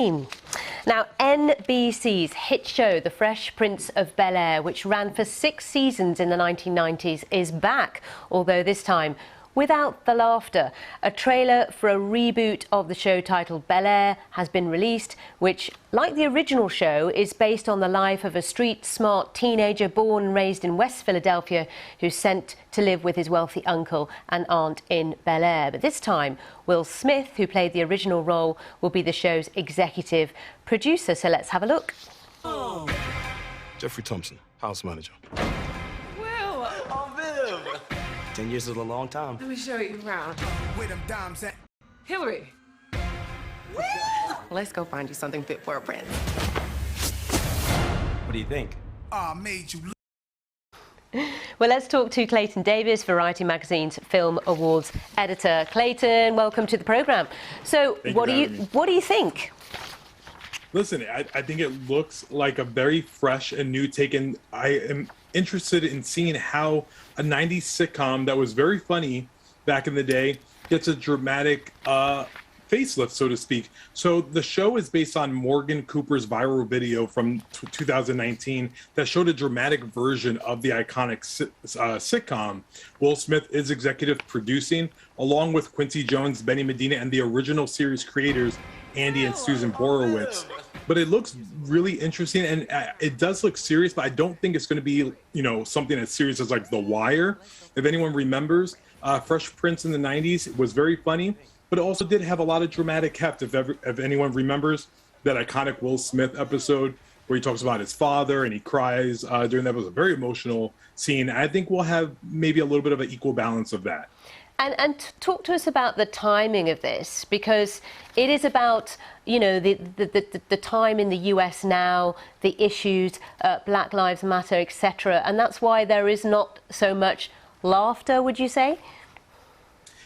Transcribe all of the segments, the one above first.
Now, NBC's hit show, The Fresh Prince of Bel-Air, which ran for 6 seasons in the 1990s, is back, although this time without the laughter. A trailer for a reboot of the show titled Bel-Air has been released, which, like the original show, is based on the life of a street-smart teenager born and raised in West Philadelphia who's sent to live with his wealthy uncle and aunt in Bel-Air. But this time, Will Smith, who played the original role, will be the show's executive producer. So let's have a look. Oh. Jeffrey Thompson, house manager. Will! Oh, Viv! 10 years is a long time. Let me show you around. Where them dimes at? Hillary! Let's go find you something fit for a prince. What do you think? I made you. Well, let's talk to Clayton Davis, Variety Magazine's Film Awards editor. Clayton, welcome to the programme. So, what do you think? Listen, I think it looks like a very fresh and new take, and I am interested in seeing how a 90s sitcom that was very funny back in the day gets a dramatic facelift, so to speak. So the show is based on Morgan Cooper's viral video from 2019 that showed a dramatic version of the iconic sitcom. Will Smith is executive producing, along with Quincy Jones, Benny Medina, and the original series creators, Andy and Susan Borowitz. But it looks really interesting, and it does look serious, but I don't think it's going to be, something as serious as like The Wire. If anyone remembers, Fresh Prince in the 90s was very funny, but it also did have a lot of dramatic heft. If anyone remembers that iconic Will Smith episode where he talks about his father and he cries during that, was a very emotional scene. I think we'll have maybe a little bit of an equal balance of that. And talk to us about the timing of this, because it is about, the time in the US now, the issues, Black Lives Matter, etc. And that's why there is not so much laughter, would you say?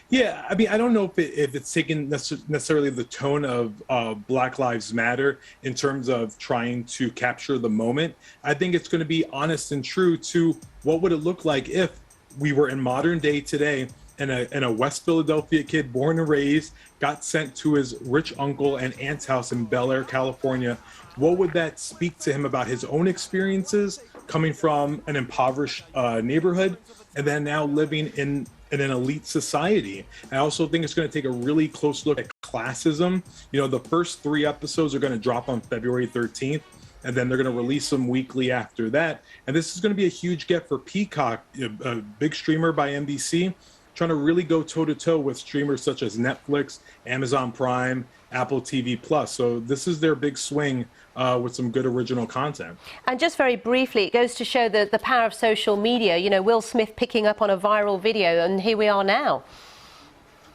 Yeah, I mean, I don't know if it's taken necessarily the tone of Black Lives Matter in terms of trying to capture the moment. I think it's going to be honest and true to what would it look like if we were in modern day today, and a West Philadelphia kid born and raised got sent to his rich uncle and aunt's house in Bel-Air, California. What would that speak to him about his own experiences coming from an impoverished neighborhood and then now living in an elite society? I also think it's going to take a really close look at classism. The first 3 episodes are going to drop on February 13th. And then they're going to release them weekly after that. And this is going to be a huge get for Peacock, a big streamer by NBC, trying to really go toe-to-toe with streamers such as Netflix, Amazon Prime, Apple TV+. So this is their big swing with some good original content. And just very briefly, it goes to show the power of social media. Will Smith picking up on a viral video, and here we are now.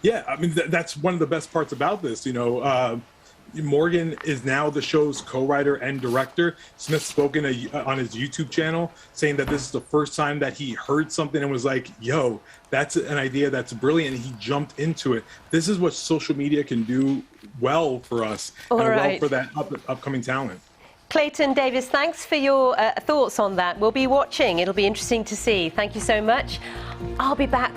Yeah, I mean, that's one of the best parts about this. Morgan is now the show's co-writer and director. Smith spoke on his YouTube channel saying that this is the first time that he heard something and was like, yo, that's an idea that's brilliant, and he jumped into it. This is what social media can do well for us and well for that upcoming talent. Clayton Davis, thanks for your thoughts on that. We'll be watching. It'll be interesting to see. Thank you so much. I'll be back